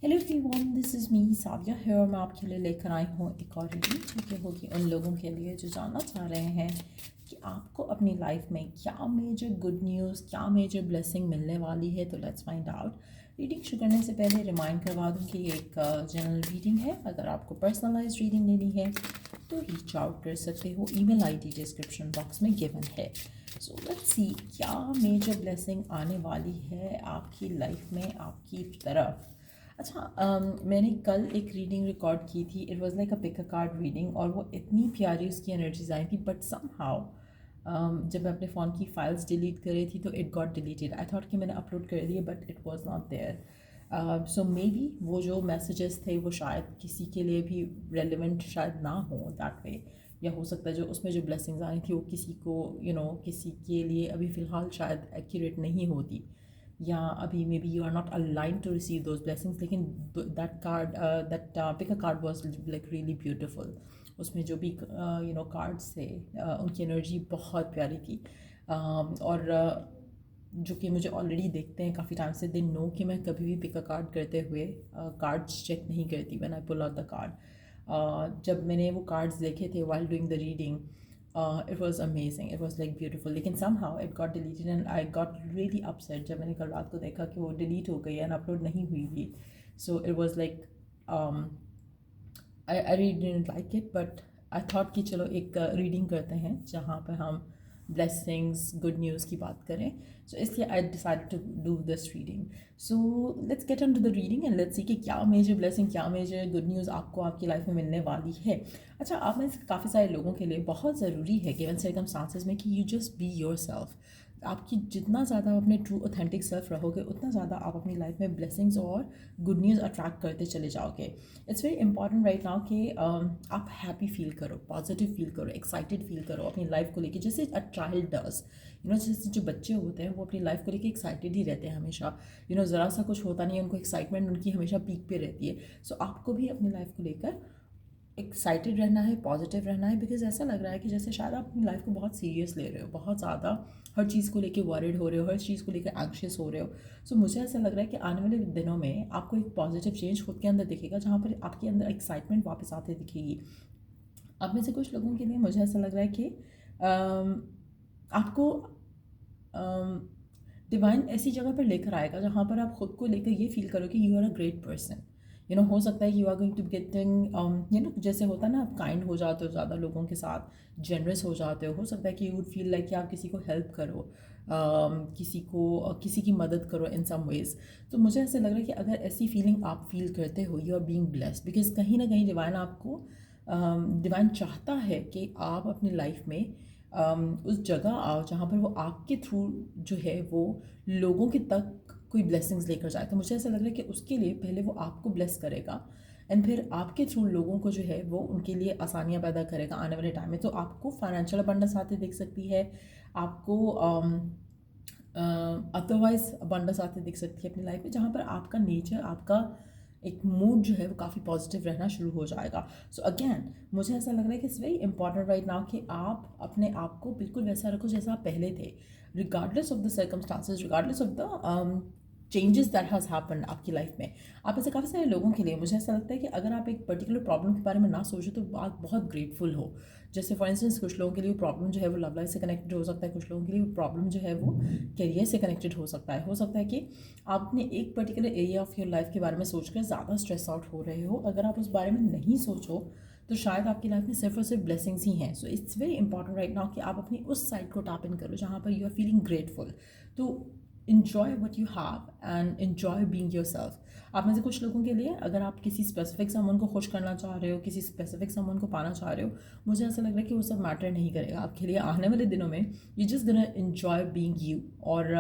Hello everyone, this is me Savia है और मैं आपके लिए लेकर आई हूँ एक और रीडिंग जो कि होगी उन लोगों के लिए जो जानना चाह रहे हैं कि आपको अपनी लाइफ में क्या मेजर गुड न्यूज़, क्या मेजर ब्लेसिंग मिलने वाली है। तो लेट्स फाइंड आउट। रीडिंग शुरू करने से पहले रिमाइंड करवा दूँ कि ये एक जनरल रीडिंग है। अगर आपको पर्सनलाइज रीडिंग लेनी है तो रीच आउट कर सकते हो। ईमेल आईडी डिस्क्रिप्शन बॉक्स में गिवन है। सो लेट्स सी क्या मेजर ब्लेसिंग आने वाली है आपकी लाइफ में आपकी तरफ। अच्छा, मैंने कल एक रीडिंग रिकॉर्ड की थी। It was like a pick a card reading और वो इतनी प्यारी उसकी एनर्जीज आई थी, बट समहाउ जब मैं अपने फ़ोन की फाइल्स डिलीट कर रही थी तो it got deleted. I thought कि मैंने अपलोड कर दिए but it was not there. So maybe वो जो मैसेजेस थे वो शायद किसी के लिए भी रेलिवेंट शायद ना हो दैट वे, या हो सकता है जो उसमें जो ब्लेसिंग्स आई थी वो किसी को किसी के लिए अभी फ़िलहाल शायद एक्यूरेट नहीं होती, या अभी maybe you are not aligned to receive those blessings. लेकिन that card, that pick a card was like really beautiful. उसमें जो भी कार्ड्स थे उनकी एनर्जी बहुत प्यारी थी। और जो कि मुझे ऑलरेडी देखते हैं काफ़ी टाइम से, दे नो कि मैं कभी भी पिक अ कार्ड करते हुए कार्ड्स चेक नहीं करती when I pull out the card. जब मैंने वो कार्ड्स देखे थे while doing the reading, it was amazing, it was like beautiful, लेकिन somehow it got deleted and I got really upset जब मैंने कल रात को देखा कि वो डिलीट हो गई and अपलोड नहीं हुई थी। So it was like um, I really didn't like it, but I thought कि चलो एक रीडिंग करते हैं जहाँ पर हम ब्लेसिंग्स गुड न्यूज़ की बात करें। सो इसलिए I decided to do this reading. So let's get into the reading and let's see कि क्या मेजर ब्लेसिंग, क्या मेजर गुड न्यूज़ आपको आपकी लाइफ में मिलने वाली है। अच्छा, आप में से काफ़ी सारे लोगों के लिए बहुत ज़रूरी है गिवन सर्कमस्टांसेस में कि you just be your self. आपकी जितना ज़्यादा आप अपने ट्रू ऑथेंटिक सेल्फ रहोगे उतना ज़्यादा आप अपनी लाइफ में ब्लेसिंग्स और गुड न्यूज़ अट्रैक्ट करते चले जाओगे। It's very important right now कि आप हैप्पी फील करो, पॉजिटिव फील करो, एक्साइटेड फील करो अपनी लाइफ को लेके, जैसे अ चाइल्ड डज। जैसे जो बच्चे होते हैं वो अपनी लाइफ को लेके एक्साइटेड ही रहते हैं हमेशा। ज़रा सा कुछ होता नहीं है उनको एक्साइटमेंट उनकी हमेशा पीक पे रहती है। सो आपको भी अपनी लाइफ को लेकर एक्साइटेड रहना है, पॉजिटिव रहना है, बिकॉज ऐसा लग रहा है कि जैसे शायद आप अपनी लाइफ को बहुत सीरियस ले रहे हो, बहुत ज़्यादा हर चीज़ को लेके वरिड हो रहे हो, हर चीज़ को लेकर एंग्शियस हो रहे हो। सो मुझे ऐसा लग रहा है कि आने वाले दिनों में आपको एक पॉजिटिव चेंज खुद के अंदर दिखेगा, जहाँ पर आपके अंदर एक्साइटमेंट वापस आते दिखेगी। अब में से कुछ लोगों के लिए मुझे ऐसा लग रहा है कि आपको डिवाइन ऐसी जगह पर लेकर आएगा जहाँ पर आप खुद को लेकर ये फील करो कि you are a great person. हो सकता है you are going to getting जैसे होता है ना, आप काइंड हो जाते हो ज़्यादा लोगों के साथ, जनरस हो जाते हो सकता है कि यू वुड फील लाइक कि आप किसी को हेल्प करो, किसी की मदद करो इन सम वेज। तो मुझे ऐसा लग रहा है कि अगर ऐसी फीलिंग आप फील करते हो, you are being blessed, because कहीं ना कहीं डिवाइन आपको, डिवाइन चाहता है कि आप अपनी लाइफ में उस जगह आओ जहाँ पर वो आपके थ्रू जो है वो लोगों के तक कोई ब्लेसिंग्स लेकर जाए। तो मुझे ऐसा लग रहा है कि उसके लिए पहले वो आपको ब्लेस करेगा एंड फिर आपके थ्रू लोगों को जो है वो उनके लिए आसानियाँ पैदा करेगा आने वाले टाइम में। तो आपको फाइनेंशियल अबंडेंस आते दिख सकती है, आपको अदरवाइज अबंडेंस आते दिख सकती है अपनी लाइफ में, जहाँ पर आपका नेचर, आपका एक मूड जो है वो काफ़ी पॉजिटिव रहना शुरू हो जाएगा। सो अगेन मुझे ऐसा लग रहा है कि it's very important right now कि आप अपने आप को बिल्कुल वैसा रखो जैसा आप पहले थे, regardless of the circumstances, regardless of the changes that has happen आपकी लाइफ में। आप ऐसे काफ़ी सारे लोगों के लिए मुझे ऐसा लगता है कि अगर आप एक पर्टिकुलर प्रॉब्लम के बारे में ना सोचो तो आप बहुत ग्रेटफुल हो। जैसे फॉर इंस्टेंस कुछ लोगों के लिए प्रॉब्लम जो है वो लव लाइफ से कनेक्टेड हो सकता है, कुछ लोगों के लिए प्रॉब्लम जो है वो करियर से कनेक्टेड हो सकता है। हो सकता है कि आप अपने एक particular area of your life के बारे में सोचकर ज़्यादा स्ट्रेस आउट हो रहे हो। अगर आप उस बारे में नहीं सोचो तो शायद आपकी लाइफ में सिर्फ और सिर्फ ब्लेसिंग्स ही हैं। So it's very important right now कि आप अपनी उस साइड को टैप इन करो जहाँ पर यू आर फीलिंग ग्रेटफुल। तो enjoy what you have and enjoy being yourself। आप में से कुछ लोगों के लिए अगर आप किसी स्पेसिफिक समवन को खुश करना चाह रहे हो, किसी स्पेसिफिक समवन को पाना चाह रहे हो, मुझे ऐसा लग रहा है कि वो सब मैटर नहीं करेगा आपके लिए आने वाले दिनों में। You just gonna enjoy being you, और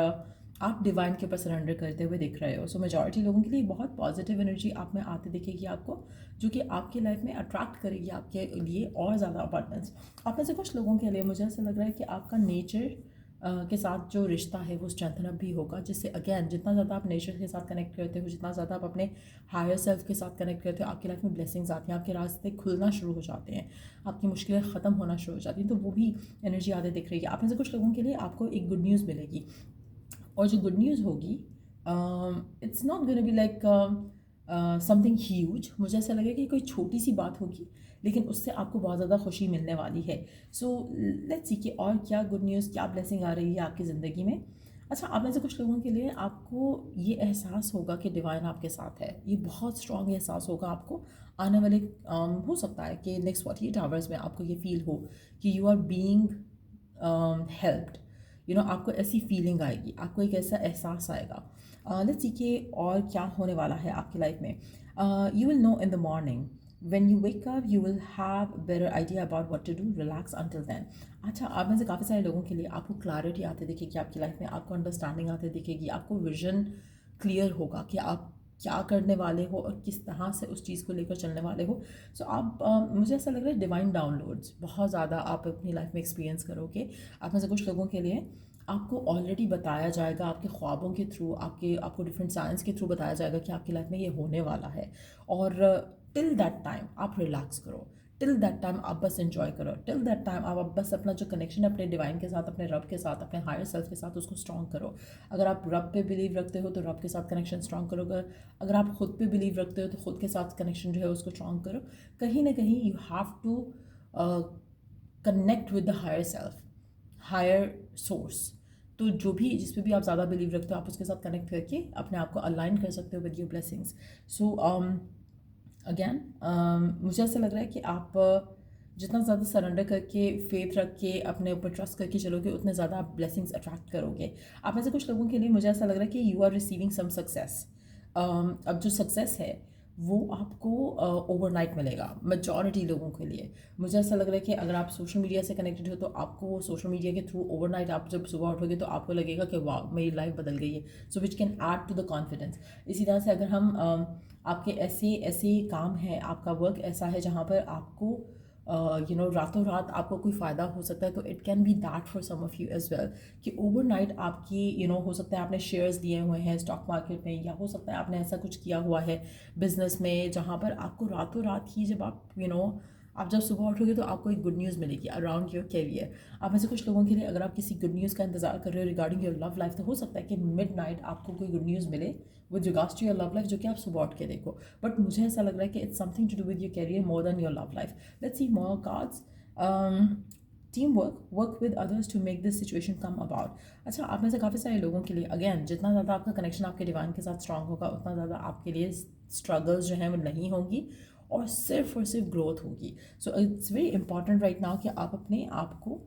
आप डिवाइन के ऊपर सरेंडर करते हुए दिख रहे हो। सो मेजॉरिटी लोगों के लिए बहुत पॉजिटिव एनर्जी आप में आते दिखेगी आपको, जो कि आपकी लाइफ में अट्रैक्ट करेगी आपके लिए और ज़्यादा अबंडेंस। आप में से कुछ लोगों के लिए मुझे ऐसा लग रहा है कि आपका नेचर के साथ जो रिश्ता है वो स्ट्रेंथन अप भी होगा, जिससे अगेन जितना ज़्यादा आप नेचर के साथ कनेक्ट करते हो, जितना ज़्यादा आप अपने हायर सेल्फ के साथ कनेक्ट करते हो, आपकी लाइफ में ब्लेसिंग्स आती हैं, आपके रास्ते खुलना शुरू हो जाते हैं, आपकी मुश्किलें ख़त्म होना शुरू हो जाती हैं। तो वो भी एनर्जी आगे दिख रही है। आप में से कुछ लोगों के लिए आपको एक गुड न्यूज़ मिलेगी, और जो गुड न्यूज़ होगी, it's not gonna be like something huge. मुझे ऐसा लगा कि कोई छोटी सी बात होगी लेकिन उससे आपको बहुत ज़्यादा खुशी मिलने वाली है। सो लेट्स सी कि और क्या गुड न्यूज़, क्या ब्लेसिंग आ रही है आपकी ज़िंदगी में। अच्छा, आप में से कुछ लोगों के लिए आपको ये एहसास होगा कि डिवाइन आपके साथ है। ये बहुत स्ट्रॉन्ग एहसास होगा आपको आने वाले हो सकता है कि नेक्स्ट 48 आवर्स में आपको ये फील हो कि यू आर बीइंग हेल्प्ड। आपको ऐसी फीलिंग आएगी, आपको एक ऐसा एहसास आएगा। लेट्स सी कि और क्या होने वाला है आपकी लाइफ में। You will know in the morning when you wake up you will have a better idea about what to do, relax until then। अच्छा, आप में से काफ़ी सारे लोगों के लिए आपको क्लैरिटी आते दिखेगी आपकी लाइफ में, आपको अंडरस्टैंडिंग आते दिखेगी, आपको विजन क्लियर होगा कि आप क्या करने वाले हो और किस तरह से उस चीज़ को लेकर चलने वाले हो। सो आप मुझे ऐसा लग रहा है डिवाइन डाउनलोड्स बहुत ज़्यादा आप अपनी लाइफ में एक्सपीरियंस करोगे। आप में से कुछ लोगों के लिए आपको ऑलरेडी बताया जाएगा आपके ख्वाबों के थ्रू, आपको डिफरेंट साइंस के थ्रू बताया जाएगा कि आपकी लाइफ में ये होने वाला है। और टिल दैट टाइम आप रिलैक्स करो, टिल दैट टाइम आप बस इंजॉय करो, टिल दैट टाइम आप बस अपना जो कनेक्शन है अपने डिवाइन के साथ, अपने रब के साथ, अपने हायर सेल्फ के साथ, उसको स्ट्रॉन्ग करो। अगर आप रब पे बिलीव रखते हो तो रब के साथ कनेक्शन स्ट्रॉन्ग करो। अगर आप खुद पे बिलीव रखते हो तो खुद के साथ कनेक्शन जो है उसको स्ट्रॉन्ग करो। कहीं ना कहीं you have to connect with the higher self, higher source. तो जो भी जिस पे भी आप ज़्यादा बिलीव रखते हो आप उसके साथ कनेक्ट करके अपने आप को अलाइन कर सकते हो with your blessings. So again मुझे ऐसा लग रहा है कि आप जितना ज़्यादा सरेंडर करके, फेथ रख के, अपने ऊपर ट्रस्ट करके चलोगे उतने ज़्यादा आप ब्लेसिंग्स अट्रैक्ट करोगे। आप में से कुछ लोगों के लिए मुझे ऐसा लग रहा है कि you are receiving some success. अब जो सक्सेस है वो आपको ओवरनाइट मिलेगा मेजॉरिटी लोगों के लिए। मुझे ऐसा लग रहा है कि अगर आप सोशल मीडिया से कनेक्टेड हो तो आपको सोशल मीडिया के थ्रू ओवरनाइट आप जब सुबह उठोगे तो आपको लगेगा कि वाह मेरी लाइफ बदल गई है। So which can add to the confidence. इसी तरह से अगर हम आपके ऐसे ऐसे काम हैं, आपका वर्क ऐसा है जहाँ पर आपको रातों रात आपको कोई फ़ायदा हो सकता है, तो it can be that for some of you as well कि ओवरनाइट आपकी हो सकता है आपने शेयर्स लिए हुए हैं स्टॉक मार्केट में, या हो सकता है आपने ऐसा कुछ किया हुआ है बिजनेस में जहाँ पर आपको रातों रात ही जब आप जब सुबह उठोगे तो आपको एक गुड न्यूज़ मिलेगी अराउंड योर कैरियर। आप में से कुछ लोगों के लिए अगर आप किसी गुड न्यूज़ का इंतजार कर रहे हो रिगार्डिंग योर लव लाइफ, तो हो सकता है कि मिडनाइट आपको कोई गुड न्यूज़ मिले with regards to your love life जो कि आप सुबह उठ के देखो। बट मुझे ऐसा लग रहा है कि it's something to do with your career more than your love life. Let's see more cards. Team work with others to make this situation come about. अच्छा, आप में से काफ़ी सारे लोगों के लिए अगेन जितना ज़्यादा आपका कनेक्शन आपके डिवाइन के साथ स्ट्रांग होगा उतना ज़्यादा आपके लिए स्ट्रगल्स जो हैं वो नहीं होंगी और सिर्फ ग्रोथ होगी। So it's very important right now कि आप अपने आप को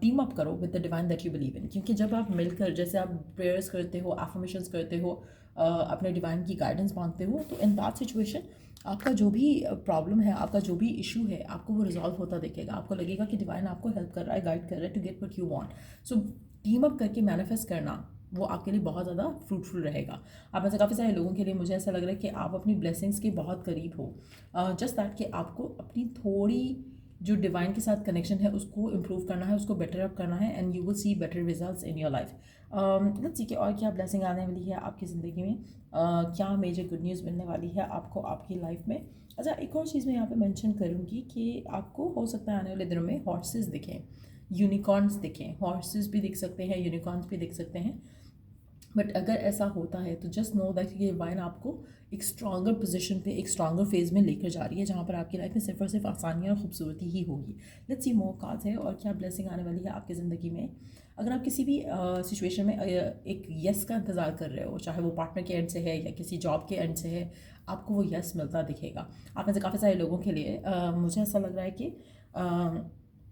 टीम अप करो with the divine that you believe in. क्योंकि जब आप मिलकर जैसे आप प्रेयर्स करते हो, एफर्मेशंस करते हो, अपने डिवाइन की गाइडेंस मांगते हो, तो इन दैट सिचुएशन आपका जो भी प्रॉब्लम है, आपका जो भी इशू है, आपको वो रिजॉल्व होता दिखेगा। आपको लगेगा कि डिवाइन आपको हेल्प कर रहा है, गाइड कर रहा है to get what you want. So team up करके मैनिफेस्ट करना वो आपके लिए बहुत ज़्यादा फ्रूटफुल रहेगा। आप में से काफ़ी सारे लोगों के लिए मुझे ऐसा लग रहा है कि आप अपनी ब्लेसिंग्स के बहुत करीब हो। जस्ट दैट कि आपको अपनी थोड़ी जो डिवाइन के साथ कनेक्शन है उसको इम्प्रूव करना है, उसको बेटर अप करना है, and you will see better results in your life. Let's see कि और क्या ब्लेसिंग आने वाली है आपकी ज़िंदगी में। क्या मेजर गुड न्यूज़ मिलने वाली है आपको आपकी लाइफ में। अच्छा, एक और चीज़ मैं यहाँ पे मेंशन करूँगी कि आपको हो सकता है आने वाले दिनों में हॉर्सेस दिखें, यूनिकॉर्न्स दिखें। हॉर्सेस भी दिख सकते हैं, यूनिकॉर्न्स भी दिख सकते हैं। बट अगर ऐसा होता है तो जस्ट नो दैट ये डिवाइन आपको एक स्ट्रॉन्गर पोजीशन पे, एक स्ट्रॉन्गर फेज में लेकर जा रही है जहाँ पर आपकी लाइफ में सिर्फ और सिर्फ आसानियाँ और खूबसूरती ही होगी। लेट्स सी मोर कार्ड्स है और क्या ब्लेसिंग आने वाली है आपकी ज़िंदगी में। अगर आप किसी भी सिचुएशन में एक यस का इंतज़ार कर रहे हो, चाहे वो पार्टनर के एंड से है या किसी जॉब के एंड से है, आपको वो यस मिलता दिखेगा। आप में से काफ़ी सारे लोगों के लिए मुझे ऐसा लग रहा है कि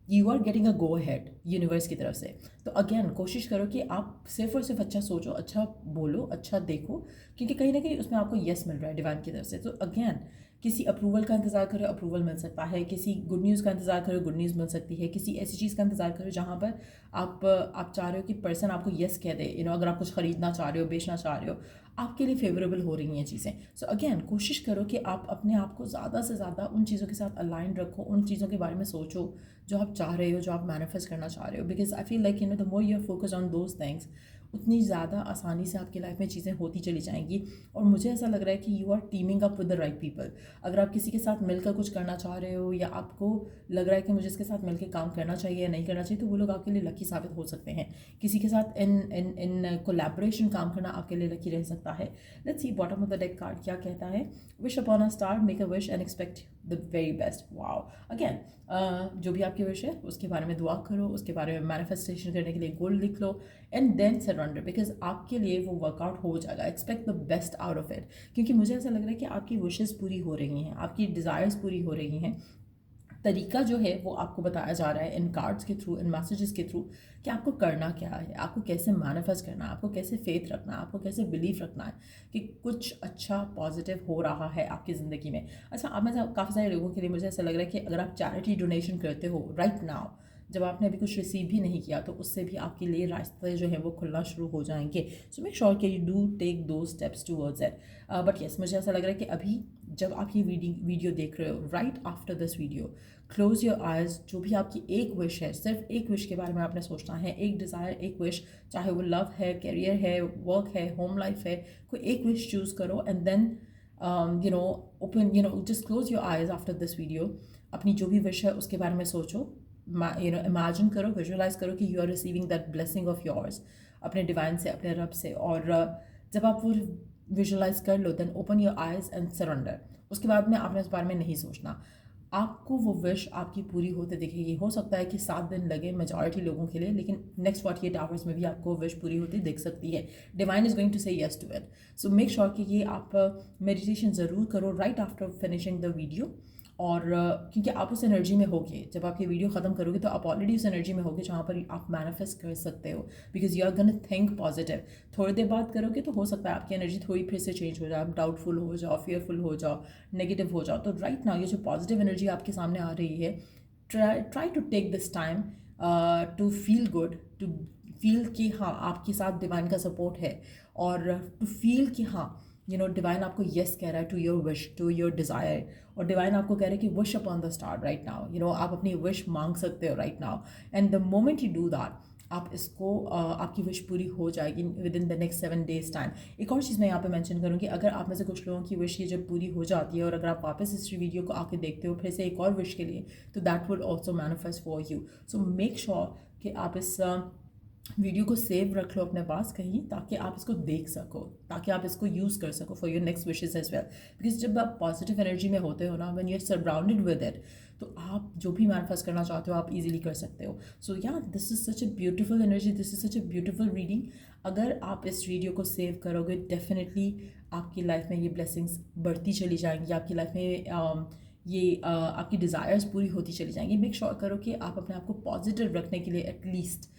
you are getting a go ahead universe की तरफ से। तो अगेन कोशिश करो कि आप सिर्फ और सिर्फ अच्छा सोचो, अच्छा बोलो, अच्छा देखो, क्योंकि कहीं ना कहीं उसमें आपको यस मिल रहा है डिवाइन की तरफ से। तो अगेन किसी अप्रूवल का इंतजार करो, अप्रूवल मिल सकता है। किसी गुड न्यूज़ का इंतजार करो, गुड न्यूज़ मिल सकती है। किसी ऐसी चीज़ का इंतजार करो जहाँ पर आप चाह रहे हो कि पर्सन आपको यस कह दे। अगर आप कुछ ख़रीदना चाह रहे हो, बेचना चाह रहे हो, आपके लिए फेवरेबल हो रही हैं चीज़ें। सो अगेन कोशिश करो कि आप अपने आप को ज़्यादा से ज़्यादा उन चीज़ों के साथ अलाइन रखो, उन चीज़ों के बारे में सोचो जो आप चाह रहे हो, जो आप मैनिफेस्ट करना चाह रहे हो। Because I feel like the more you are focus on those things, उतनी ज़्यादा आसानी से आपकी लाइफ में चीज़ें होती चली जाएंगी। और मुझे ऐसा लग रहा है कि you are teaming up with the right people. अगर आप किसी के साथ मिलकर कुछ करना चाह रहे हो या आपको लग रहा है कि मुझे इसके साथ मिलकर काम करना चाहिए या नहीं करना चाहिए, तो वो लोग आपके लिए लकी साबित हो सकते हैं। किसी के साथ इन कोलैबोरेशन काम करना आपके लिए लकी रह सकता है। Let's see bottom of the deck card क्या कहता है। Wish upon a star, make a wish and expect the very best. Wow, again जो भी आपकी विश है उसके बारे में दुआ करो, उसके बारे में मैनिफेस्टेशन करने के लिए गोल लिख लो एंड देन सरेंडर, बिकॉज आपके लिए वो वर्कआउट हो जाएगा। Expect the best out of it, क्योंकि मुझे ऐसा लग रहा है कि आपकी विशेज़ पूरी हो रही हैं, आपकी डिज़ायर्स पूरी हो रही हैं। तरीका जो है वो आपको बताया जा रहा है इन कार्ड्स के थ्रू, इन मैसेजेस के थ्रू, कि आपको करना क्या है, आपको कैसे मैनिफेस्ट करना है, आपको कैसे फेथ रखना है, आपको कैसे बिलीव रखना है कि कुछ अच्छा पॉजिटिव हो रहा है आपकी ज़िंदगी में। अच्छा, अब मैं काफ़ी सारे लोगों के लिए मुझे ऐसा लग रहा है कि अगर आप चैरिटी डोनेशन करते हो राइट नाउ, जब आपने अभी कुछ रिसीव भी नहीं किया, तो उससे भी आपके लिए रास्ते जो है वो खुलना शुरू हो जाएंगे। सो मेक श्योर कि यू डू टेक दो steps towards it. But yes, मुझे ऐसा लग रहा है कि अभी जब आप ये वीडियो देख रहे हो, right after this video, close your eyes. जो भी आपकी एक विश है, सिर्फ एक विश के बारे में आपने सोचना है, एक डिज़ायर, एक विश, चाहे वो लव है, करियर है, वर्क है, होम लाइफ है, कोई एक विश चूज़ करो and then open, just close your eyes after this video. अपनी जो भी विश है उसके बारे में सोचो, इमेजिन करो, विजुअलाइज करो कि you are receiving that blessing of yours अपने डिवाइन से, अपने रब से। और जब आप वो विजुअलाइज कर लो, then open your eyes and surrender. उसके बाद में आपने इस बारे में नहीं सोचना, आपको वो विश आपकी पूरी होते दिखेगी। हो सकता है कि 7 दिन लगे मेजॉरिटी लोगों के लिए, लेकिन नेक्स्ट 48 आवर्स में भी आपको विश पूरी होती दिख सकती है। Divine is going to say yes to it. So make sure कि ये आप मेडिटेशन ज़रूर करो right after finishing the video. और क्योंकि आप उस एनर्जी में होगे, जब आप ये वीडियो ख़त्म करोगे तो आप ऑलरेडी उस एनर्जी में होगे जहाँ पर आप मैनिफेस्ट कर सकते हो, because you are gonna think positive. थोड़ी देर बाद करोगे तो हो सकता है आपकी एनर्जी थोड़ी फिर से चेंज हो जाए, आप डाउटफुल हो जाओ, फियरफुल हो जाओ, नेगेटिव हो जाओ। तो राइट नाउ ये जो पॉजिटिव एनर्जी आपके सामने आ रही है, try to take this time to feel good, to feel कि हाँ आपके साथ डिवाइन का सपोर्ट है, और टू फील कि हाँ डिवाइन आपको येस कह रहा है to your wish, to your desire. और डिवाइन आपको कह रहा है कि wish upon the star right now. आप अपनी विश मांग सकते हो right now, and the moment you do that, आप इसको आपकी विश पूरी हो जाएगी within the next 7 days time. एक और चीज़ मैं यहाँ पे मेंशन करूँगी, अगर आप में से कुछ लोगों की विश ये जब पूरी हो जाती है और अगर आप वापस इस वीडियो को आके देखते हो फिर से एक और विश के लिए, तो that will also manifest for you. So make sure कि आप इस वीडियो को सेव रख लो अपने पास कहीं, ताकि आप इसको देख सको, ताकि आप इसको यूज़ कर सको for your next wishes as well. Because जब आप पॉजिटिव एनर्जी में होते हो ना, when you are surrounded with it, तो आप जो भी मैनिफेस्ट करना चाहते हो आप इजीली कर सकते हो। सो या this is such a beautiful energy, this is such a beautiful reading. अगर आप इस वीडियो को सेव करोगे, डेफिनेटली आपकी लाइफ में ये ब्लेसिंग्स बढ़ती चली जाएंगी, आपकी लाइफ में आपकी डिज़ायर्स पूरी होती चली जाएंगी। मेक श्योर करो कि आप अपने आप को पॉजिटिव रखने के लिए एटलीस्ट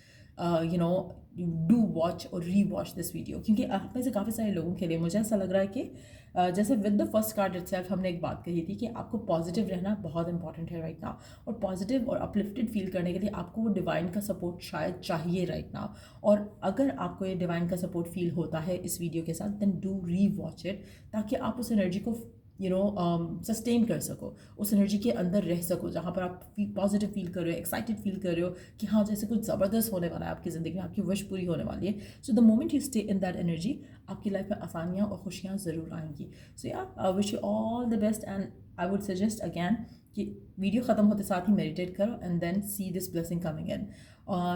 डू वॉच और री वॉच दिस वीडियो, क्योंकि आप में से काफ़ी सारे लोगों के लिए मुझे ऐसा लग रहा है कि जैसे with the first card itself हमने एक बात कही थी कि आपको पॉजिटिव रहना बहुत इंपॉर्टेंट है राइट नाउ, और पॉजिटिव और अपलिफ्टेड फील करने के लिए आपको वो डिवाइन का सपोर्ट शायद चाहिए राइट नाउ। और अगर आपको ये डिवाइन का सपोर्ट फील होता है इस वीडियो के साथ, देन डू री वॉच इट, ताकि आप उस एनर्जी को सस्टेन कर सको, उस एनर्जी के अंदर रह सको, जहाँ पर आप पॉजिटिव फील कर रहे हो, एक्साइटेड फील कर रहे हो कि हाँ जैसे कुछ ज़बरदस्त होने वाला है आपकी ज़िंदगी में, आपकी विश पूरी होने वाली है। So the moment you stay in that energy, आपकी लाइफ में आसानियाँ और खुशियाँ ज़रूर आएंगी। So yeah wish you all the best, and I would suggest again कि वीडियो ख़त्म होते साथ ही मेडिटेट करो and then see this blessing coming in.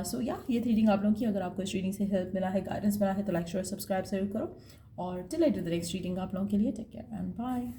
So yeah ये थी रीडिंग आप लोगों की। अगर आपको इस रीडिंग से हेल्प मिला है, गाइडेंस मिला है, तो लाइक शेयर सब्सक्राइब ज़रूर करो। और till I do the next reading आप लोगों के लिए टेक केयर एंड बाय।